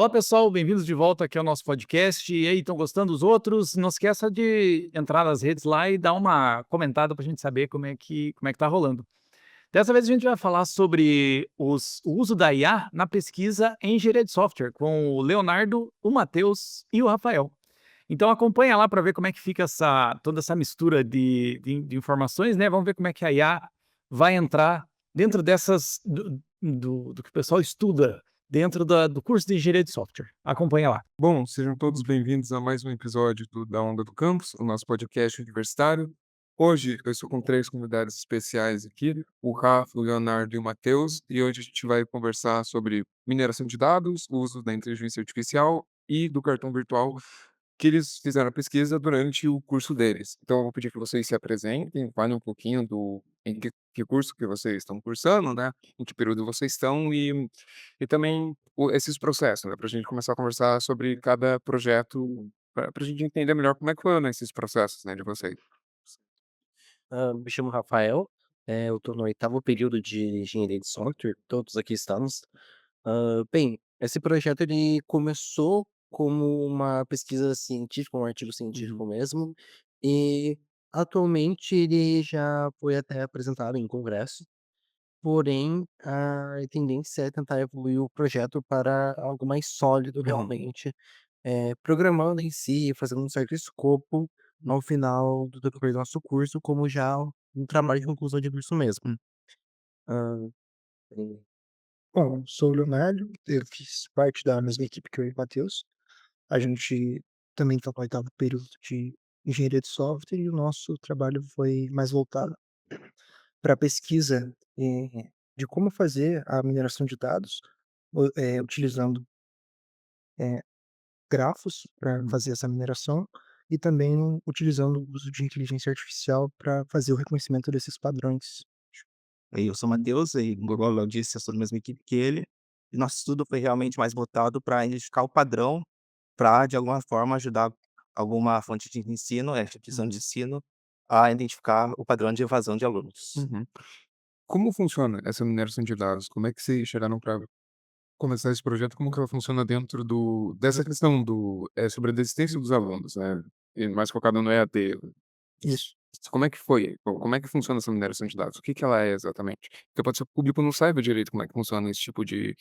Olá, pessoal, bem-vindos de volta aqui ao nosso podcast. E aí, estão gostando dos outros? Não esqueça de entrar nas redes lá e dar uma comentada para a gente saber como é que tá rolando. Dessa vez a gente vai falar sobre o uso da IA na pesquisa em engenharia de software, com o Leonardo, o Matheus e o Rafael. Então acompanha lá para ver como é que fica toda essa mistura de informações, né? Vamos ver como é que a IA vai entrar dentro do que o pessoal estuda dentro do curso de engenharia de software. Acompanha lá. Bom, sejam todos bem-vindos a mais um episódio da Onda do Campus, o nosso podcast universitário. Hoje eu estou com três convidados especiais aqui, o Rafa, o Leonardo e o Matheus, e hoje a gente vai conversar sobre mineração de dados, o uso da inteligência artificial e do cartão virtual que eles fizeram a pesquisa durante o curso deles. Então eu vou pedir que vocês se apresentem, falem um pouquinho em que curso que vocês estão cursando, né? Em que período vocês estão e também esses processos, né? Para a gente começar a conversar sobre cada projeto, para a gente entender melhor como é que foram esses processos, né, de vocês. Me chamo Rafael, eu estou no oitavo período de engenharia de software, todos aqui estamos. Bem, esse projeto ele começou como uma pesquisa científica, um artigo Uhum. científico mesmo, e atualmente ele já foi até apresentado em congresso, porém a tendência é tentar evoluir o projeto para algo mais sólido Uhum. realmente, programando em si, fazendo um certo escopo no final do decorrer do nosso curso, como já um trabalho de conclusão de curso mesmo. Hã, tem Bom, sou o Leonardo, eu fiz parte da mesma equipe que eu e o Matheus. A gente também está no oitavo período de engenharia de software e o nosso trabalho foi mais voltado para pesquisa, de como fazer a mineração de dados, utilizando, eh, grafos para fazer essa mineração e também utilizando o uso de inteligência artificial para fazer o reconhecimento desses padrões. eu sou Matheus e, igual eu disse, eu sou da mesma equipe que ele, e nosso estudo foi realmente mais voltado para identificar o padrão, para de alguma forma ajudar alguma fonte de ensino, instituição de Uhum. ensino, a identificar o padrão de evasão de alunos. Uhum. Como funciona essa mineração de dados? Como é que vocês chegaram para começar esse projeto? Como que ela funciona dentro dessa questão sobre a desistência dos alunos, né? E mais focado no EAD. Isso. Como é que foi? Como é que funciona essa mineração de dados? O que que ela é exatamente? Porque pode ser que o público não saiba direito como é que funciona esse tipo de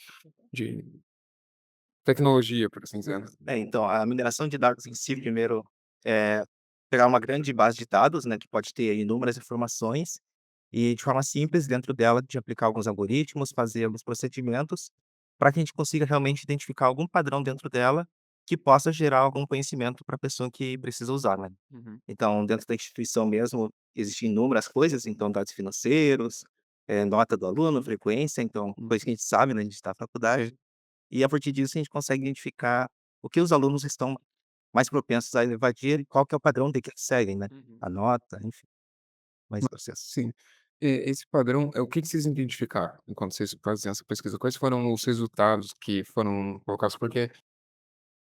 tecnologia, por assim dizer, né? Então, a mineração de dados em si, primeiro, é pegar uma grande base de dados, né, que pode ter inúmeras informações, e de forma simples, dentro dela, de aplicar alguns algoritmos, fazer alguns procedimentos, para que a gente consiga realmente identificar algum padrão dentro dela que possa gerar algum conhecimento para a pessoa que precisa usar, né. Uhum. Então, dentro da instituição mesmo, existem inúmeras coisas, então dados financeiros, nota do aluno, frequência, então coisa que a gente sabe, né, a gente está na faculdade. E a partir disso a gente consegue identificar o que os alunos estão mais propensos a evadir e qual que é o padrão de que eles seguem, né, Uhum. a nota, enfim, mais processo. Sim. Esse padrão, o que que vocês identificaram enquanto vocês faziam essa pesquisa? Quais foram os resultados que foram colocados? Porque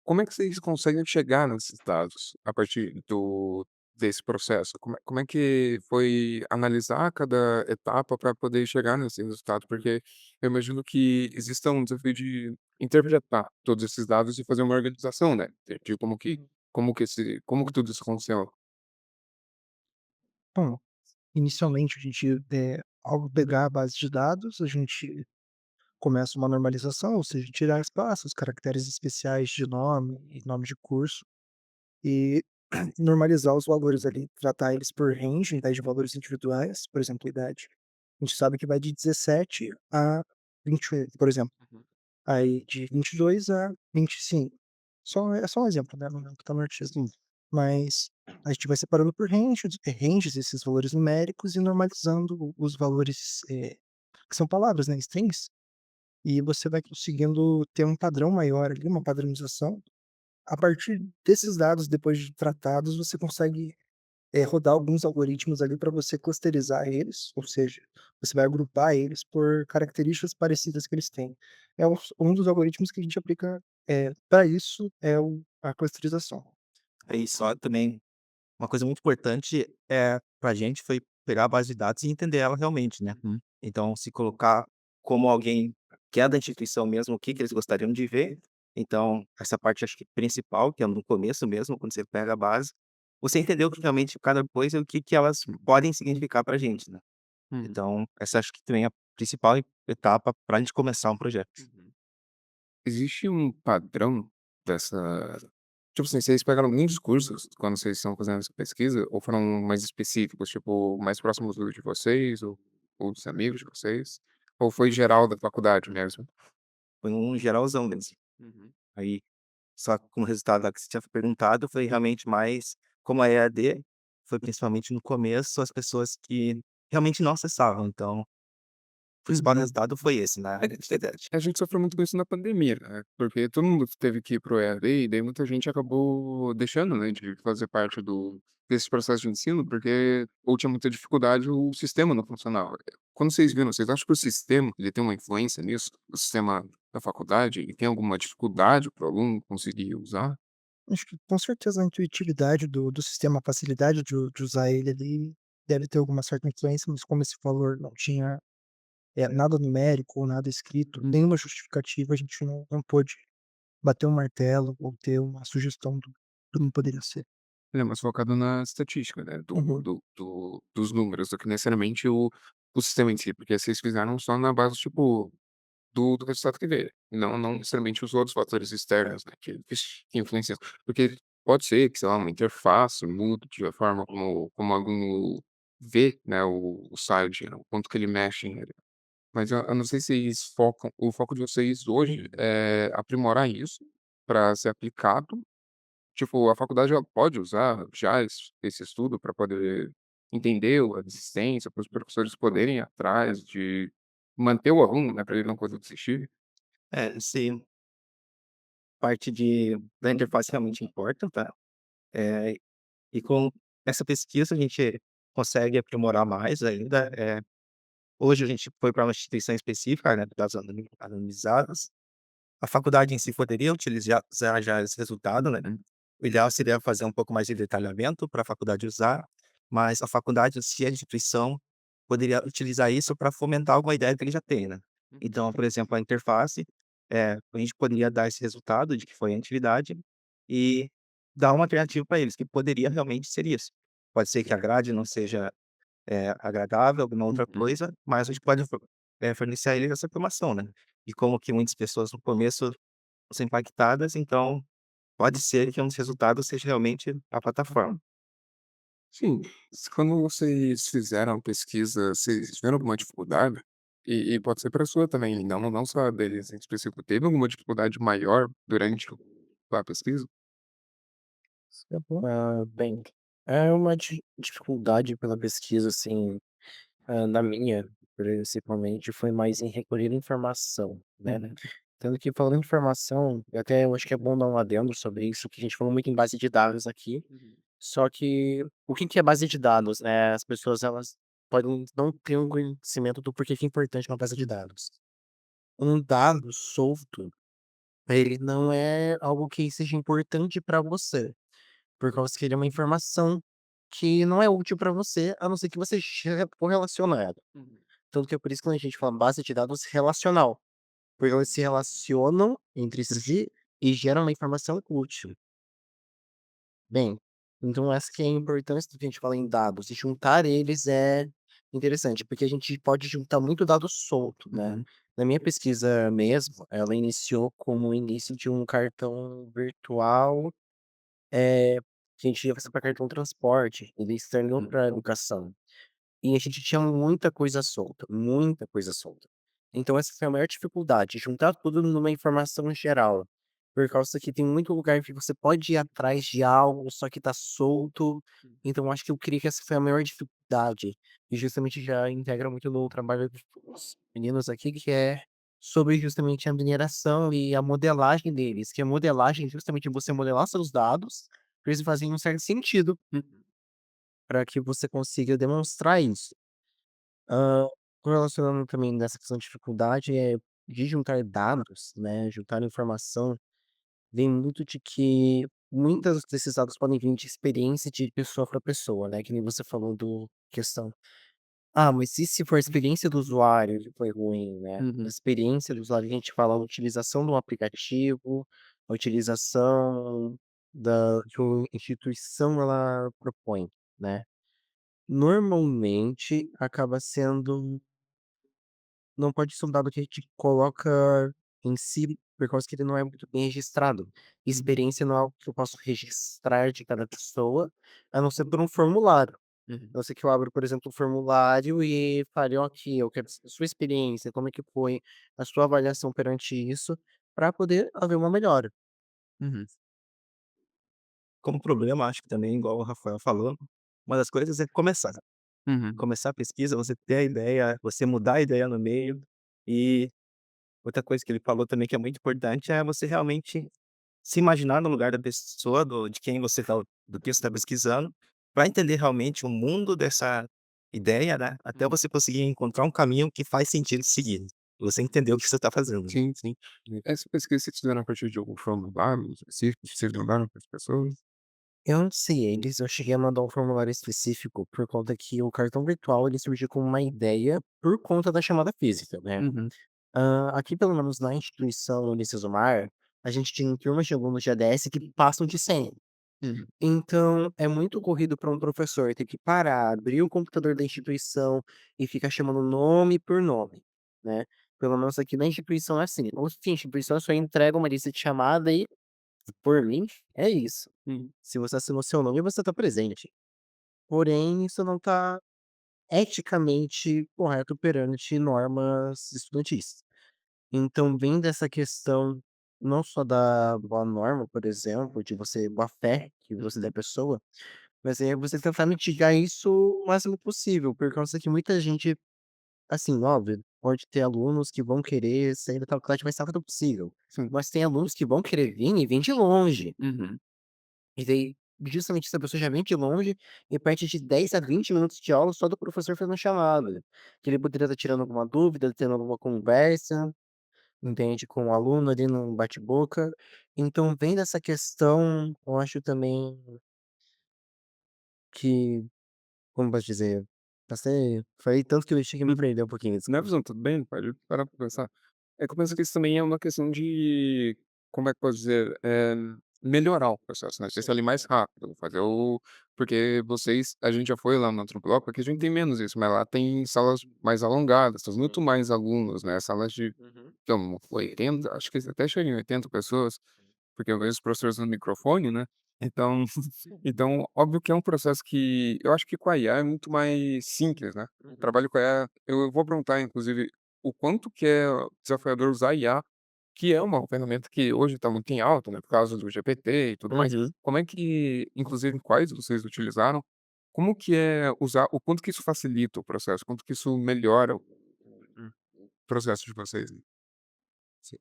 como é que vocês conseguem chegar nesses dados a partir desse processo? Como é que foi analisar cada etapa para poder chegar nesse resultado? Porque eu imagino que exista um desafio de interpretar todos esses dados e fazer uma organização, né, de como que tudo isso aconteceu. Bom, inicialmente a gente, ao pegar a base de dados, a gente começa uma normalização, ou seja, tirar espaços, caracteres especiais de nome e nome de curso e normalizar os valores ali, tratar eles por range em vez de valores individuais, por exemplo, idade. A gente sabe que vai de 17 a 21, por exemplo. Uhum. Aí de 22 a 25. É só um exemplo, né, não é o que tá no artigo. Mas a gente vai separando por ranges esses valores numéricos e normalizando os valores, que são palavras, né, strings, e você vai conseguindo ter um padrão maior ali, uma padronização. A partir desses dados, depois de tratados, você consegue, rodar alguns algoritmos ali para você clusterizar eles, ou seja, você vai agrupar eles por características parecidas que eles têm. Um dos algoritmos que a gente aplica, pra isso é a clusterização. Aí só também, uma coisa muito importante, pra gente foi pegar a base de dados e entender ela realmente, né. Então se colocar como alguém que é da instituição mesmo, o que que eles gostariam de ver, Então, essa parte acho que principal, que é no começo mesmo, quando você pega a base, você entendeu que realmente cada coisa, o que que elas podem significar pra gente, né. Uhum. Então, essa acho que também é a principal etapa pra gente começar um projeto. Uhum. Existe um padrão dessa tipo assim, vocês pegaram muitos cursos quando vocês estão fazendo essa pesquisa ou foram mais específicos, tipo, mais próximos do de vocês ou dos amigos de vocês? Ou foi geral da faculdade mesmo? Foi um geralzão mesmo. Uhum. Aí, só que como resultado lá que você tinha perguntado, foi realmente mais como a EAD, foi principalmente no começo as pessoas que realmente não acessavam, então, o principal Uhum. resultado foi esse, na verdade. A gente sofreu muito com isso na pandemia, né, porque todo mundo teve que ir para o EAD e daí muita gente acabou deixando, né, de fazer parte desse processo de ensino, porque ou tinha muita dificuldade ou o sistema não funcionava. Quando vocês viram, vocês acham que o sistema, ele tem uma influência nisso? O sistema da faculdade, ele tem alguma dificuldade para o aluno conseguir usar? Acho que com certeza a intuitividade do sistema, a facilidade de usar ele ali, deve ter alguma certa influência, mas como esse valor não tinha, nada numérico ou nada escrito, nenhuma justificativa, a gente não pôde bater um martelo ou ter uma sugestão do como poderia ser. Ele é mais focado na estatística, né, Uhum. dos números do que necessariamente o sistema em si, porque vocês fizeram só na base, tipo, do resultado que veio, não necessariamente os outros fatores externos, né, que influenciam. Porque pode ser que, sei lá, uma interface mude a forma como o aluno vê, né, o site, né, o quanto que ele mexe nele. Mas eu não sei se vocês focam o foco de vocês hoje é aprimorar isso para ser aplicado. Tipo, a faculdade ela pode usar já esse estudo para poder entender a existência, para os professores poderem ir atrás de manter o aluno, né, para ele não poder desistir. É, sim, parte da interface realmente importa, tá. Eh, e com essa pesquisa a gente consegue aprimorar mais ainda, hoje a gente foi para uma instituição específica, né, dados anonimizados. A faculdade em si poderia utilizar já esse resultado, né. O ideal seria fazer um pouco mais de detalhamento para a faculdade usar, mas a faculdade em si, a instituição, poderia utilizar isso para fomentar alguma ideia que ele já tem, né. Então, por exemplo, a interface, a gente poderia dar esse resultado de que foi a atividade e dar uma alternativa para eles, que poderia realmente ser isso. Pode ser que a grade não seja, agradável, alguma outra Uhum. coisa, mas a gente pode fornecer a eles essa informação, né. E como que muitas pessoas no começo são impactadas, então pode ser que um dos resultados seja realmente a plataforma. Sim, quando vocês fizeram a pesquisa, vocês tiveram alguma dificuldade? E pode ser para a sua também, não só a deles em específico. Teve alguma dificuldade maior durante a pesquisa? Bem, é uma dificuldade pela pesquisa, assim, na minha, principalmente, foi mais em recolher informação, né. Uhum. Tanto que falando em informação, até eu acho que é bom dar um adendo sobre isso, que a gente falou muito em base de dados aqui, Uhum. só que o que que é base de dados, né? As pessoas elas podem não ter um conhecimento do porquê que é importante uma base de dados. Um dado solto, ele não é algo que seja importante para você. Por causa que ele é uma informação que não é útil para você, a não ser que você esteja correlacionado. Uhum. Tanto que é por isso que quando a gente fala base de dados relacional, porque elas se relacionam entre si e geram uma informação útil. Bem, então essa que é a importância do que a gente fala em dados, e juntar eles é interessante, porque a gente pode juntar muito dado solto, né. Uhum. Na minha pesquisa mesmo, ela iniciou como o início de um cartão virtual, que a gente ia fazer para cartão transporte, ele externou para educação. E a gente tinha muita coisa solta, muita coisa solta. Então essa foi a maior dificuldade, juntar tudo numa informação geral. Por causa que tem muito lugar que você pode ir atrás de algo, só que tá solto. Então acho que eu creio que essa foi a maior dificuldade. E justamente já integra muito no trabalho dos meninos aqui, que é sobre justamente a mineração e a modelagem deles. Que a modelagem é justamente você modelar seus dados, para eles fazerem um certo sentido, para que você consiga demonstrar isso. Hã, Correlacionando também nessa questão de dificuldade, de juntar dados, né, juntar informação, vem muito de que muitas desses dados podem vir de experiência de pessoa para pessoa, né, que nem você falou do questão: "Ah, mas e se for a experiência do usuário que foi ruim, né?". A Uhum. experiência do usuário, a gente fala a utilização do aplicativo, a utilização da que uma instituição ela propõe, né. Normalmente acaba sendo não pode ser um dado que a gente coloca em si, por causa que ele não é muito bem registrado. Experiência não é algo que eu posso registrar de cada pessoa, a não ser por um formulário. Uhum. A não ser que eu abra, por exemplo, um formulário e fale: "Aqui, eu quero saber a sua experiência, como é que foi a sua avaliação perante isso", para poder haver uma melhora. Uhum. Como problema, acho que também, igual o Rafael falou, uma das coisas é começar. Uhum. Começar a pesquisa, você ter a ideia, você mudar a ideia no meio. E outra coisa que ele falou também que é muito importante é você realmente se imaginar no lugar da pessoa, de quem você está, do que você está pesquisando, para entender realmente o mundo dessa ideia, né? Até você conseguir encontrar um caminho que faz sentido seguir. Você entender o que você está fazendo. Sim, sim. Essa pesquisa vocês fizeram a partir de algum formulário específico que vocês mandaram para as pessoas? Eu não sei eles, eu cheguei a mandar um formulário específico, por conta que o cartão virtual ele surgiu como uma ideia por conta da chamada física, né. Uhum. Aqui pelo menos na instituição Unicesumar, a gente tem turmas de alunos de ADS que passam de 100. Uhum. Então, é muito corrido para um professor ter que parar, abrir o computador da instituição e ficar chamando nome por nome, né. Pelo menos aqui na instituição é assim, ou se a instituição só entrega uma lista de chamada e, por mim, é isso. Uhum. Se você assinou seu nome, você está presente. Porém, isso não está eticamente correto perante normas estudantis. Então vem dessa questão não só da boa norma, por exemplo, de você boa fé que você der à pessoa, mas é você tentar mitigar isso o máximo possível, por causa que muita gente, assim, óbvio, pode ter alunos que vão querer sair da faculdade mais rápido possível, Sim. mas tem alunos que vão querer vir e vêm de longe. Uhum. E daí, justamente essa pessoa já vem de longe e perde de 10 a 20 minutos de aula só do professor fazendo chamada. Que ele poderia estar tirando alguma dúvida, tendo alguma conversa, entende, com o aluno ali num bate-boca. Então vem dessa questão, eu acho também que, como posso dizer, passei falei tanto que eu cheguei a me perder um pouquinho, Na desculpa. visão, tudo bem, pode parar pra pensar. É que eu penso que isso também é uma questão de, como é que posso dizer, melhorar o processo, né, deixar ele mais rápido, fazer o porque vocês a gente já foi lá no outro bloco, aqui a gente tem menos isso, mas lá tem salas mais alongadas, tem muito mais alunos, né, salas de Uhum. então, 80, acho que até chega em 80 pessoas, porque eu vejo os professores no microfone, né, então então, óbvio que é um processo que eu acho que com a IA é muito mais simples, né. O Uhum. trabalho com a IA eu vou perguntar inclusive o quanto que é desafiador usar a IA, que é uma ferramenta que hoje está muito em alta, né, por causa do GPT e tudo mais. Uhum. Como é que inclusive quais vocês utilizaram, como que é usar o quanto que isso facilita o processo, quanto que isso melhora o processo de vocês? Sim.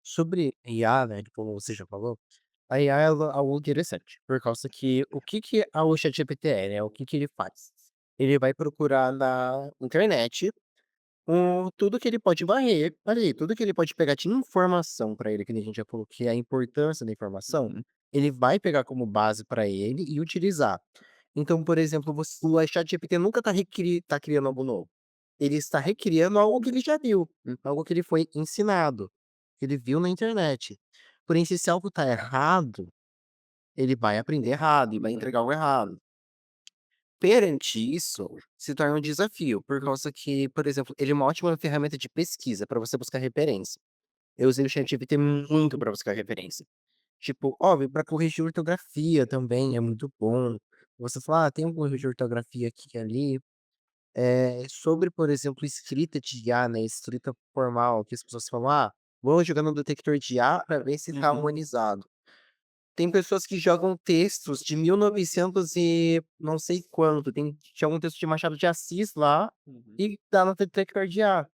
Sobre IA, né, como você já falou, a IA ela é algo interessante, por causa que o que que a o ChatGPT é, né, o que que ele faz? Ele vai procurar na internet, tudo que ele pode varrer ali, tudo que ele pode pegar de informação para ele, que nem a gente já falou que é a importância da informação, Uhum. ele vai pegar como base para ele e utilizar. Então, por exemplo, o ChatGPT nunca tá criando algo novo. Ele está recriando algo que ele já viu, algo que ele foi ensinado, que ele viu na internet. Porém, se esse algo tá errado, ele vai aprender errado e vai entregar o errado. Perante isso, se torna um desafio, por causa que, por exemplo, ele é uma ótima ferramenta de pesquisa para você buscar referência. Eu usei o ChatGPT muito para buscar referência. Tipo, óbvio, para corrigir ortografia também é muito bom. Você fala: "Ah, tem algum erro de ortografia aqui e ali". Sobre, por exemplo, escrita de IA, né, escrita formal, que as pessoas falam: "Ah, vou jogar no detector de IA para ver se tá Uhum. humanizado". Tem pessoas que jogam textos de 1900 e não sei quanto, joga um texto de Machado de Assis lá Uhum. e dá no detector de IA,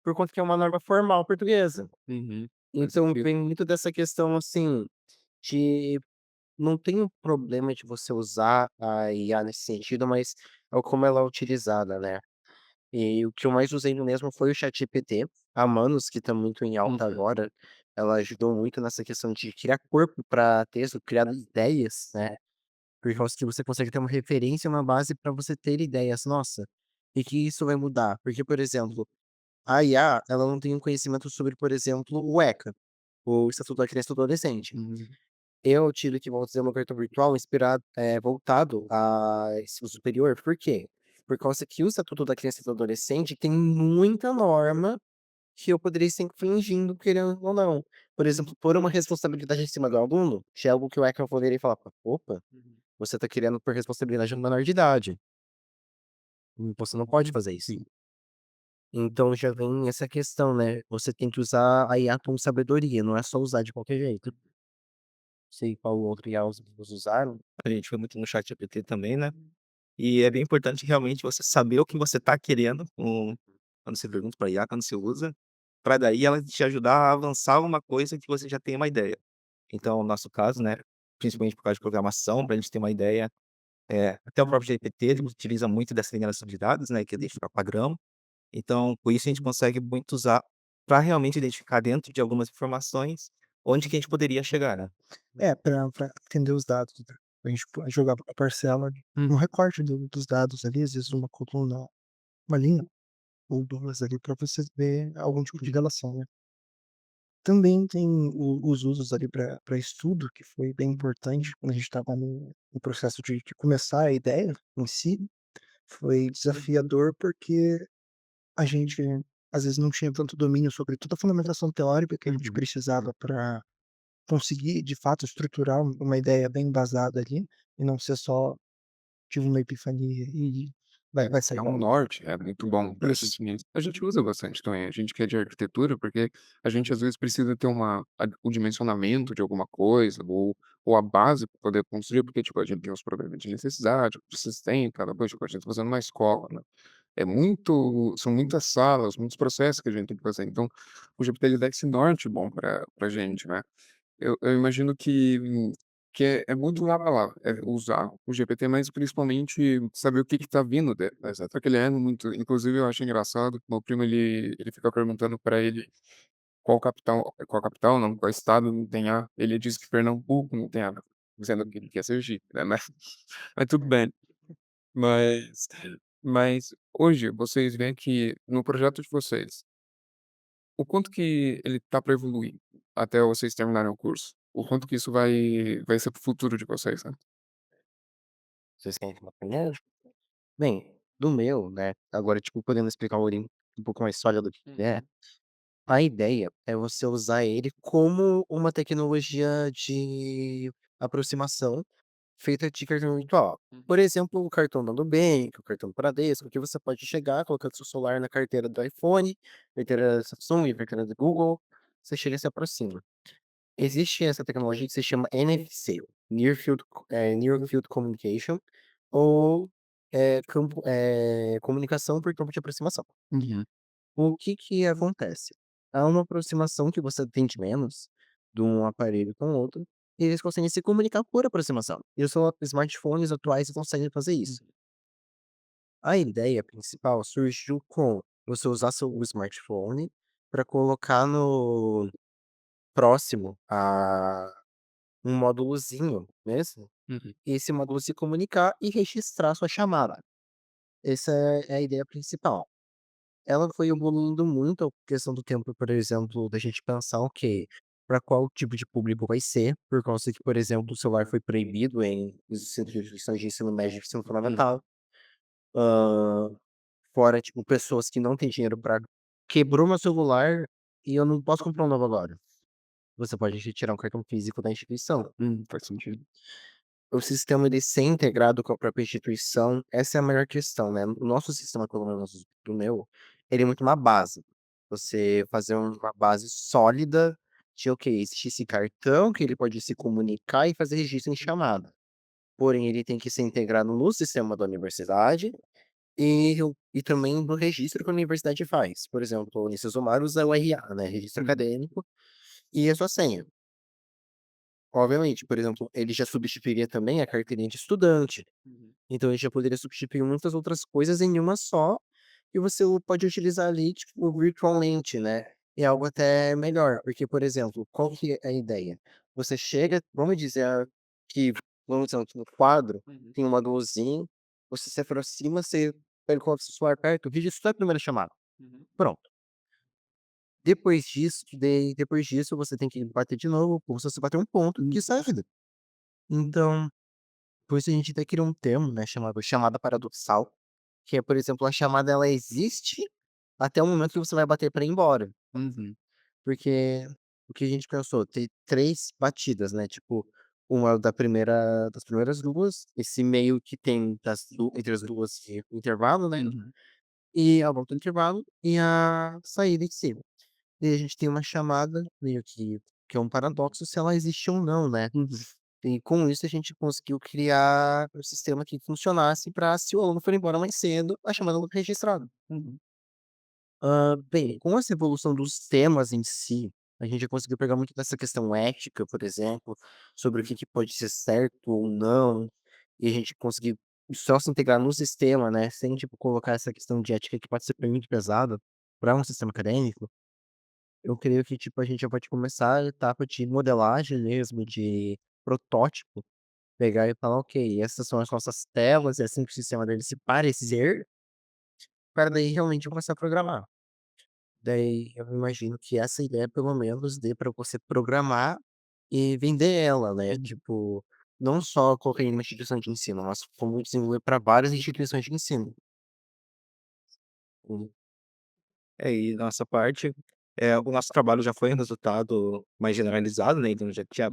por conta que é uma norma formal portuguesa. Uhum. Faz Então sentido. vem muito dessa questão, assim, de não tem um problema de você usar a IA nesse sentido, mas é o como ela é utilizada, né. E o que eu mais usei mesmo foi o ChatGPT, a Manus, que tá muito em alta Uhum. agora, ela ajudou muito nessa questão de criar corpo para texto, criar ideias, né, por causa que você consegue ter uma referência, uma base para você ter ideias. Nossa, e que isso vai mudar? Porque, por exemplo, a IA, ela não tem um conhecimento sobre, por exemplo, o ECA. o Estatuto da Criança e do Adolescente. Uhum. Eu tive que fazer meu cartão virtual voltado a ensino superior, por quê? Por causa que o Estatuto da Criança e do Adolescente tem muita norma que eu poderia estar infringindo, querendo ou não. Por exemplo, pôr uma responsabilidade em cima do aluno, que é algo que o ECA poderia falar: "Opa, você está querendo pôr responsabilidade no menor de idade, você não pode fazer isso". Sim. Então já vem essa questão, né, você tem que usar a IA com sabedoria, não é só usar de qualquer jeito. Não sei qual outro IA vocês usaram. A gente foi muito no ChatGPT também, né. E é bem importante realmente você saber o que você está querendo quando você pergunta pra IA, quando você usa, para daí ela te ajudar a avançar uma coisa que você já tem uma ideia. Então, no nosso caso, né, principalmente por causa de programação, para a gente ter uma ideia, até o próprio GPT ele utiliza muito dessa mineração de dados, né, que é identificar padrão. Então, com isso a gente consegue muito usar para realmente identificar dentro de algumas informações onde que a gente poderia chegar, né. Pra entender os dados, né, a gente pode jogar a parcela, um recorte dos dados ali, às vezes uma coluna, uma linha ou 2 ali para você ver algum tipo de relação, né. Também tem os usos ali para estudo, que foi bem importante quando a gente estava no processo de começar a ideia em si, foi desafiador, porque a gente, às vezes, não tinha tanto domínio sobre toda a fundamentação teórica que a gente precisava para conseguir, de fato, estruturar uma ideia bem embasada ali, e não ser só: "Tive uma epifania e vai sair É um algo". norte, é muito bom para Isso. gente. A gente usa bastante também, a gente que é de arquitetura, porque a gente às vezes precisa ter o dimensionamento de alguma coisa, ou a base para poder construir, porque, tipo, a gente tem os problemas de necessidade, de sistema, cada coisa, tipo, a gente tá fazendo uma escola, né? São muitas salas, muitos processos que a gente tem que fazer. Então, o GPT ele dá esse norte bom para gente, né? Eu imagino que é muito lá, usar o GPT, mas principalmente saber o que que tá vindo dele, né, só que ele é muito, inclusive eu acho engraçado que meu primo ele fica perguntando pra ele qual capital não, qual estado não tem A, ele diz que Pernambuco não tem A, dizendo que ele quer Sergipe, né, mas tudo bem. Mas mas hoje vocês veem que no projeto de vocês o quanto que ele tá para evoluir até vocês terminarem o curso? O quanto que isso vai ser para o futuro de vocês, né? Vocês querem falar primeiro? Bem, do meu, né, agora, tipo, podendo explicar um pouco mais sólido do que é, a ideia é você usar ele como uma tecnologia de aproximação feita de cartão virtual. Por exemplo, o cartão do Nubank, o cartão do Bradesco, que você pode chegar colocando seu celular na carteira do iPhone, carteira da Samsung, carteira do Google, você chega e se aproxima. Existe essa tecnologia que se chama NFC, Near Field Communication, ou comunicação por campo de aproximação. Uhum. O que que acontece? Há uma aproximação que você tem de menos de um aparelho com o outro, e eles conseguem se comunicar por aproximação. E os smartphones atuais conseguem fazer isso. A ideia principal surgiu com você usar o smartphone para colocar no próximo a um módulozinho mesmo, Uhum. e esse módulo se comunicar e registrar sua chamada. Essa é a ideia principal. Ela foi evoluindo muito a questão do tempo, por exemplo, da gente pensar, ok, para qual tipo de público vai ser, por causa que, por exemplo, o celular foi proibido em instituições de ensino médio e ensino fundamental. Hã, fora, tipo, pessoas que não têm dinheiro para quebrou meu celular e eu não posso comprar um novo agora. Você pode retirar um cartão físico da instituição. Faz sentido. O sistema ele ser integrado com a própria instituição, essa é a maior questão, né. O nosso sistema, pelo menos do meu, ele é muito uma base. Você fazer uma base sólida de, ok, existe esse cartão que ele pode se comunicar e fazer registro em chamada. Porém, ele tem que ser integrado no sistema da universidade e também no registro que a universidade faz. Por exemplo, o Unicesumar usa o RA, né, registro acadêmico, e a sua senha. Obviamente, por exemplo, ele já substituiria também a carteirinha de estudante. Então ele já poderia substituir muitas outras coisas em uma só, e você pode utilizar ali, tipo, virtualmente, né? É algo até melhor, porque, por exemplo, qual que é a ideia? Você chega, vamos dizer que, vamos dizer que no quadro tem uma luzinha, você se aproxima, você coloca o seu celular perto, registrou a primeira chamada. Pronto. Depois disso você tem que bater de novo, como se você bater um ponto que sai a vida. Então, por isso a gente até criou um termo, né, chamado chamada paradoxal, que é, por exemplo, a chamada ela existe até o momento que você vai bater para ir embora. Uhum. Porque o que a gente pensou, ter 3 batidas, né, tipo, uma das primeiras 2, esse meio que tem entre as 2 o intervalo, né, Uhum. e a volta do intervalo e a saída em si. E a gente tem uma chamada meio que é um paradoxo se ela existe ou não, né. Uhum. E com isso a gente conseguiu criar um sistema que funcionasse para se o aluno for embora mais cedo, a chamada não registrada. Uhum. Bem, com essa evolução dos temas em si, a gente conseguiu pegar muito dessa questão ética, por exemplo, sobre o que pode ser certo ou não, e a gente conseguiu só se integrar no sistema, né, sem, tipo, colocar essa questão de ética que pode ser muito pesada para um sistema acadêmico. Eu creio que, tipo, a gente já pode começar a etapa de modelagem mesmo, de protótipo, pegar e falar: "Ok, essas são as nossas telas, é assim que o sistema deve se parecer", para daí realmente começar a programar. Daí eu imagino que essa ideia pelo menos dê para você programar e vender ela, né, tipo, não só colocar em uma instituição de ensino, mas como desenvolver para várias instituições de ensino. Hum, E nossa parte, o nosso trabalho já foi um resultado mais generalizado, né, então já tinha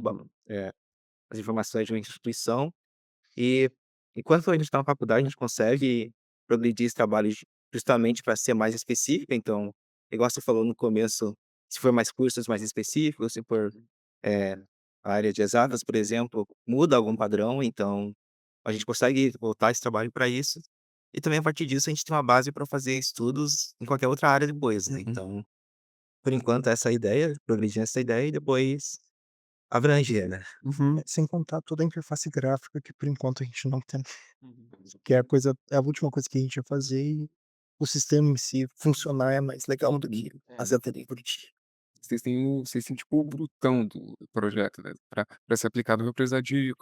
as informações de uma instituição. E enquanto a gente está na faculdade, a gente consegue progredir esse trabalho justamente para ser mais específico. Então, igual você falou no começo, se for mais cursos mais específicos, se for eh, a área de exatas, por exemplo, muda algum padrão, então a gente consegue voltar esse trabalho para isso. E também a partir disso a gente tem uma base para fazer estudos em qualquer outra área depois, né? Então, por enquanto, essa é a ideia, progredir nessa ideia e depois abranger, né? Sem contar toda a interface gráfica que por enquanto a gente não tem, Uhum. que é a última coisa que a gente ia fazer e o sistema em si funcionar é mais legal do que as anteriores. Vocês têm tipo o brutão do projeto, né, pra ser aplicado vai precisar de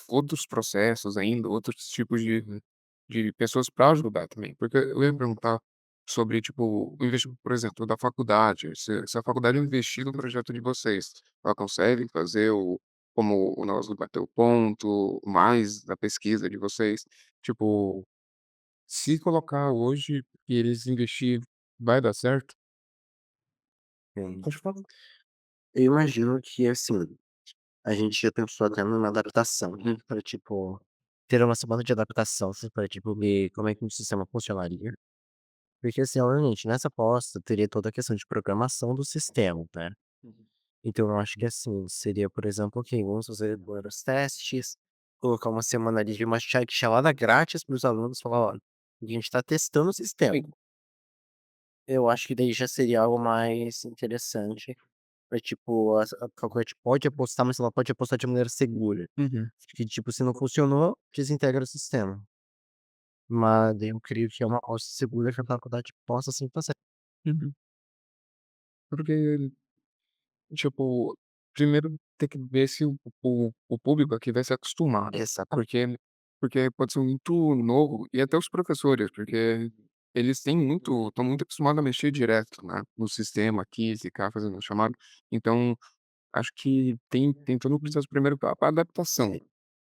outros processos ainda, outros tipos de pessoas para ajudar também. Porque eu ia perguntar sobre, tipo, o investimento, por exemplo, da faculdade, se a faculdade investir no projeto de vocês, ela consegue fazer como o nosso bateu ponto, mais da pesquisa de vocês? Tipo, se colocar hoje e eles investir, vai dar certo? Pode falar. Eu imagino que, assim, a gente já pensou até numa adaptação, para tipo, ter uma semana de adaptação, assim, pra, tipo, ver como é que o sistema funcionaria. Porque, assim, obviamente, nessa aposta teria toda a questão de programação do sistema, né. Então eu acho que, assim, seria, por exemplo, ok, vamos fazer agora os testes, colocar uma semana ali de uma chamada grátis para os alunos, falar: "Olha, a gente está testando o sistema". Eu acho que daí já seria algo mais interessante pra, tipo, a faculdade pode apostar, mas ela pode apostar de maneira segura. Uhum. Que, tipo, se não funcionou, desintegra o sistema. Mas eu creio que é uma aposta segura que a faculdade possa sim fazer. Uhum. Porque, tipo, primeiro tem que ver se o público aqui vai se acostumar, né, Exato. porque pode ser muito novo e até os professores, porque eles estão muito acostumados a mexer direto, né, no sistema aqui, ficar fazendo chamada. Então, acho que tem todo um processo primeiro pra adaptação.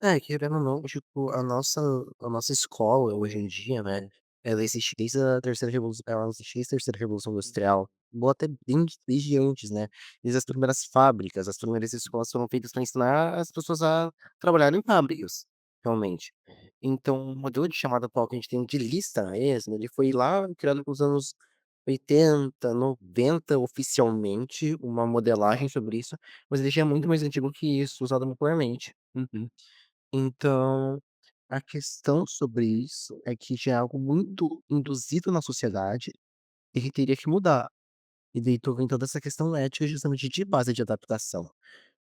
É, querendo ou não, tipo, a nossa escola hoje em dia, né, ela existe desde a terceira revolução ela existe desde a terceira revolução industrial, ou até bem desde antes, né, desde as primeiras fábricas, as primeiras escolas foram feitas para ensinar as pessoas a trabalhar em fábricas, realmente. Então, o modelo de chamada atual que a gente tem de lista mesmo, ele foi lá criado nos anos 80, 90 oficialmente, uma modelagem sobre isso, mas ele já é muito mais antigo que isso, usado popularmente. Uhum. Então, a questão sobre isso é que já é algo muito induzido na sociedade e que teria que mudar. E daí vem toda essa questão ética justamente de base de adaptação.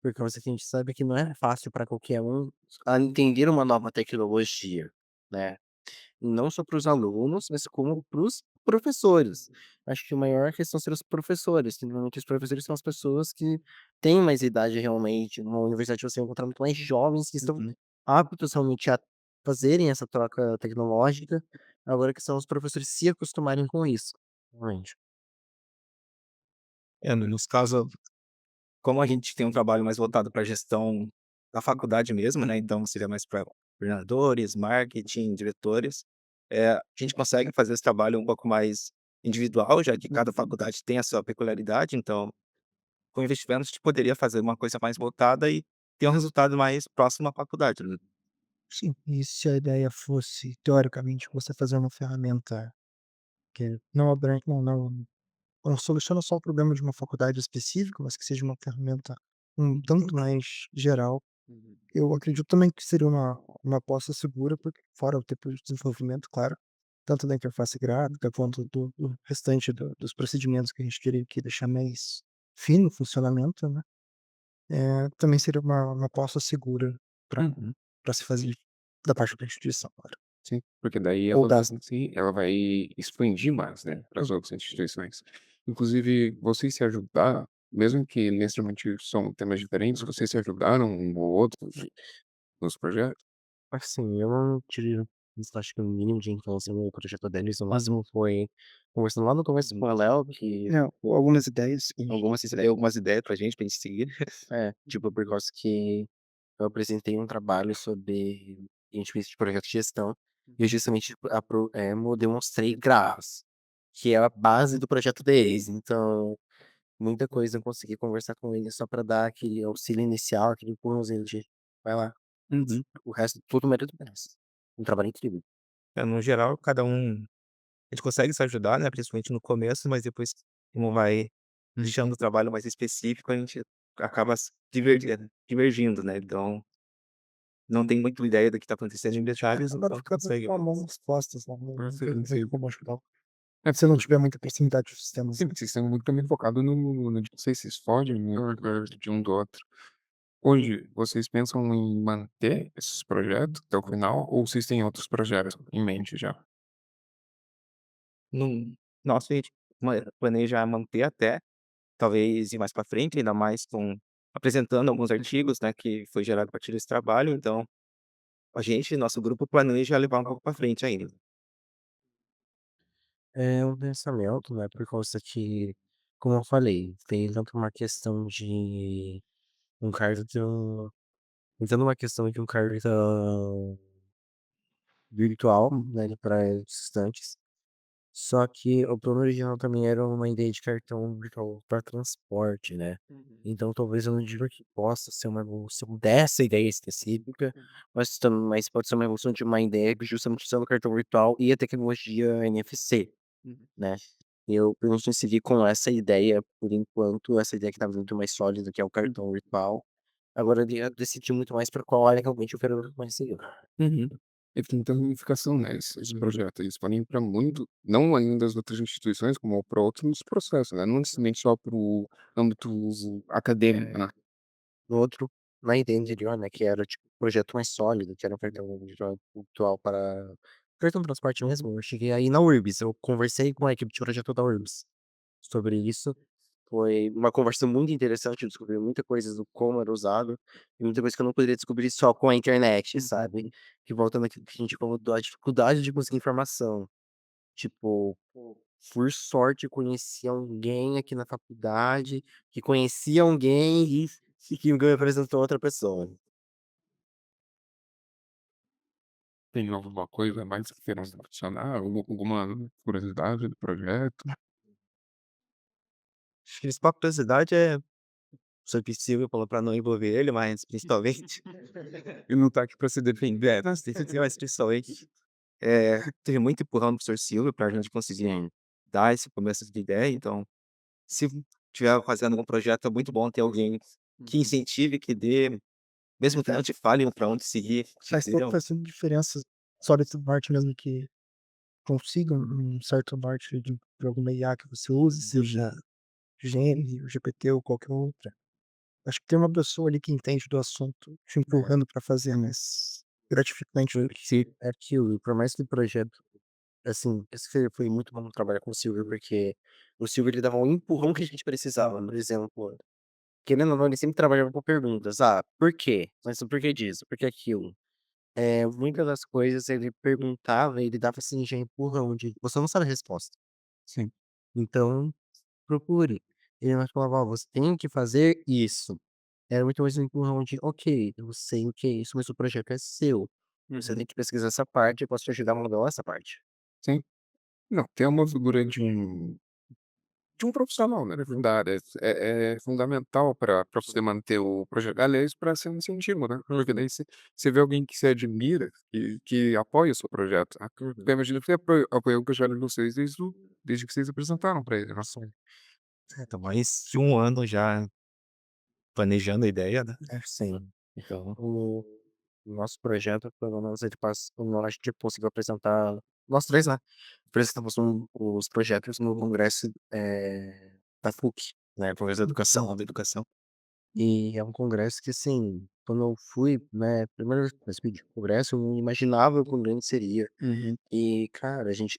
Porque você a gente sabe que não é fácil para qualquer um a entender uma nova tecnologia, né? Não só para os alunos, mas como para os professores. Acho que a maior questão seriam os professores, que normalmente os professores são as pessoas que têm mais idade realmente. Numa universidade você vai encontrar muito mais jovens que estão Uhum. aptos realmente a fazerem essa troca tecnológica, agora que são os professores se acostumarem com isso, realmente. No nosso caso, como a gente tem um trabalho mais voltado para a gestão da faculdade mesmo, né, então seria mais para coordenadores, marketing, diretores, a gente consegue fazer esse trabalho um pouco mais individual, já que cada faculdade tem a sua peculiaridade, então, com investimento, a gente poderia fazer uma coisa mais voltada e ter um resultado mais próximo à faculdade, né. Sim, e se a ideia fosse, teoricamente, você fazer uma ferramenta que não soluciona só o problema de uma faculdade específica, mas que seja uma ferramenta um tanto mais geral, eu acredito também que seria uma aposta segura, porque fora o tempo de desenvolvimento, claro, tanto da interface gráfica quanto do restante dos procedimentos que a gente teria que deixar mais fino o funcionamento, né, também seria uma aposta segura para Uhum. se fazer da parte da instituição, claro. Sim, porque daí Ou ela das sim, ela vai expandir mais, né, para as outras instituições. Inclusive, vocês se ajudar, mesmo que necessariamente são temas diferentes, vocês se ajudaram um ao outro nos projetos? Assim, eu não tive isso, acho que o mínimo de influência no projeto deles, o máximo foi conversando lá no começo com a Léo, que algumas ideias Algumas ideias pra gente seguir. tipo, por causa que eu apresentei um trabalho sobre a gente fez de projeto de gestão, e eu justamente demonstrei grafos, que é a base do projeto deles. Então, muita coisa eu consegui conversar com eles só para dar aquele auxílio inicial, aquele empurrãozinho de vai lá. Uhum. O resto, tudo mérito deles. Um trabalho incrível. No geral, cada um a gente consegue se ajudar, né, principalmente no começo, mas depois, como vai deixando o trabalho mais específico, a gente acaba se divergindo, né, então não tem muito ideia do que tá acontecendo em detalhes, agora então fica consegue. com a mão nas costas, né, não Sim. tem como ajudar. É, Se não tiver muita proximidade dos sistemas. sim, vocês estão muito também focado no de vocês, vocês fogem, né, de um do outro. Hoje, vocês pensam em manter esses projetos até o final ou vocês têm outros projetos em mente já? No nosso, a gente planeja manter até, talvez ir mais para frente, ainda mais com apresentando alguns artigos, né, que foi gerado a partir desse trabalho, então a gente, nosso grupo, planeja levar um pouco para frente ainda. É um pensamento, né, por causa que, como eu falei, tem tanto uma questão de um cartão tanto uma questão de um cartão virtual, né, para estudantes, só que o plano original também era uma ideia de cartão virtual para transporte, né. Então talvez eu não diga que possa ser uma evolução dessa ideia específica, mas pode ser uma evolução de uma ideia que justamente usando o cartão virtual e a tecnologia NFC, né. Eu penso em seguir com essa ideia por enquanto, essa ideia que tá muito mais sólida, que é o cartão virtual. Agora eu ia decidir muito mais para qual área realmente eu quero mais seguir. Uhum. E tem muita ramificação, né, esses projetos, eles podem ir para muito não ainda das outras instituições, como para outros processos, né, não necessariamente só para o âmbito acadêmico, né. No outro, na ideia anterior, né, que era tipo um projeto mais sólido, que era um cartão virtual para cartão de transporte mesmo, eu cheguei aí na URBS, eu conversei com a equipe de projeto da URBS sobre isso. Foi uma conversa muito interessante, eu descobri muita coisa do como era usado, e muita coisa que eu não poderia descobrir só com a internet, sabe. Que voltando àquilo que a gente falou da dificuldade de conseguir informação. Tipo, por sorte eu conheci alguém aqui na faculdade, que conhecia alguém e que me apresentou outra pessoa. Tem alguma coisa mais que queiram adicionar, alguma curiosidade do projeto? Acho que a principal curiosidade é sobre Silvio falou para não envolver ele, mas principalmente ele não tá aqui para se defender, mas principalmente, teve muito empurrão do professor Silvio pra gente conseguir dar esse começo de ideia, então, se tiver fazendo um projeto, é muito bom ter alguém que incentive, que dê, mesmo que não te fale pra onde seguir, entendeu? Faz toda diferença, só desse norte mesmo que consiga um certo norte de alguma IA que você use, seja Gemini, o GPT ou qualquer outra. Acho que tem uma pessoa ali que entende do assunto te empurrando para fazer, mas gratificante ver que Sim, é aquilo, e por mais que o projeto assim, esse foi muito bom trabalhar com o Silvio, porque o Silvio ele dava um empurrão que a gente precisava, por exemplo, querendo ou não, ele sempre trabalhava com perguntas: "Ah, por quê? Mas o porquê disso? Por que aquilo?". Muitas das coisas ele perguntava e ele dava, assim, já empurrão de: "Você não sabe a resposta, Sim. então procure". ele mais falava: "Ó, você tem que fazer isso". Era muito mais um empurrão de: "Ok, eu sei o que é isso, mas o projeto é seu. Você Uhum. tem que pesquisar essa parte, eu posso te ajudar a mudar essa parte". Sim. Não, ter uma figura de um profissional, né, da área é fundamental para você manter o projeto. Aliás, para ser um incentivo, né, porque daí você vê alguém que você admira, que apoia o seu projeto, né, porque imagina que você apoiou o projeto de vocês desde que vocês apresentaram para ele, nossa. Então, mais de 1 ano já planejando a ideia, né. Sim. Então, O nosso projeto, pelo menos, ele passou, a gente conseguiu apresentar nós 3, né, apresentamos os projetos no congresso, da PUC, né, talvez a educação, da educação. e é um congresso que, assim, quando eu fui, né, primeira vez que eu participei de congresso, eu não imaginava o quão grande seria. Uhum. E, cara, a gente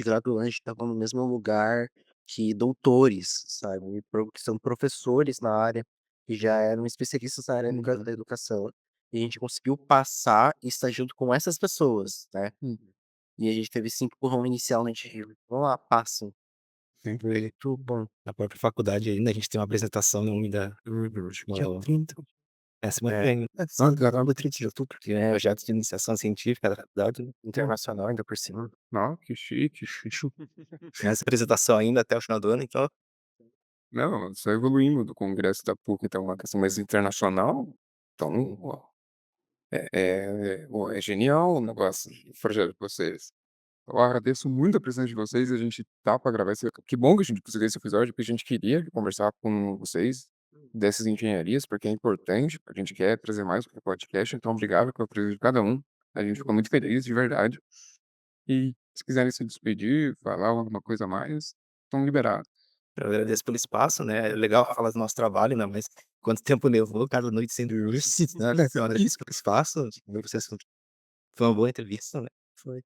graduando, a gente estava no mesmo lugar que doutores, sabe, que são professores na área, que já eram especialistas na área da educação. E a gente conseguiu passar e estar junto com essas pessoas, né. E a gente teve esse empurrão inicial, né, de: "Vamos lá, passam". Sempre Muito bom. na própria faculdade ainda, a gente tem uma apresentação ainda Dia 30. é semana que É. vem. Agora 30 de outubro, que é projeto de iniciação científica da faculdade. Internacional ainda por cima. Não, que chique. Tem essa apresentação ainda até o final do ano, então Não, só evoluindo do congresso da PUC, então uma questão mais internacional, então, ó, é genial o negócio, o projeto de vocês. Eu agradeço muito a presença de vocês, a gente tá para gravar esse que bom que a gente conseguiu esse episódio, porque a gente queria conversar com vocês dessas engenharias, porque é importante, a gente quer trazer mais para o podcast, então obrigado pela presença de cada um. A gente ficou muito feliz, de verdade. E se quiserem se despedir, falar alguma coisa a mais, estão liberados. eu agradeço pelo espaço, né, é legal falar do nosso trabalho, né, mas quanto tempo levou, cada noite sem dormir, né, eu agradeço pelo espaço, vocês foi uma boa entrevista, né. Foi.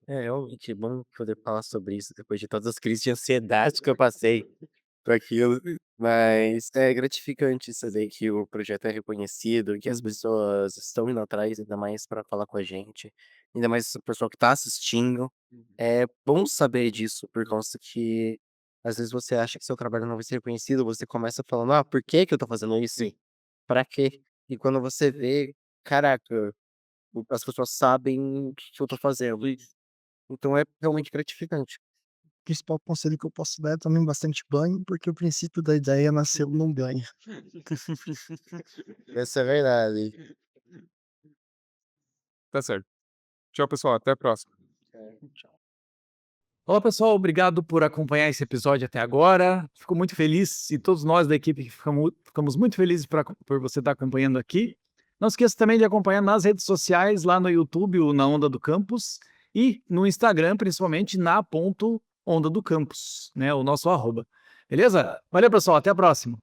É, realmente bom poder falar sobre isso depois de todas as crises de ansiedade que eu passei com aquilo. Mas é gratificante saber que o projeto é reconhecido, que as pessoas estão indo atrás, ainda mais para falar com a gente, ainda mais o pessoal que está assistindo. É bom saber disso, por causa que às vezes você acha que seu trabalho não vai ser reconhecido, você começa falando: "Ah, por que que eu tô fazendo isso? Pra quê?". E quando você vê, caraca, as pessoas sabem o que que eu tô fazendo. Então é realmente gratificante. O principal conselho que eu posso dar é tomem bastante banho, porque o princípio da ideia nasceu num banho. Essa é verdade. Tá certo. Tchau, pessoal, até a próxima. Tchau. Olá, pessoal, obrigado por acompanhar esse episódio até agora. Fico muito feliz e todos nós da equipe ficamos muito felizes por você estar acompanhando aqui. Não esqueça também de acompanhar nas redes sociais, lá no YouTube, o Na Onda do Campus, e no Instagram, principalmente na ponto Onda do Campus, né, o nosso arroba. Beleza? Valeu, pessoal, até a próxima.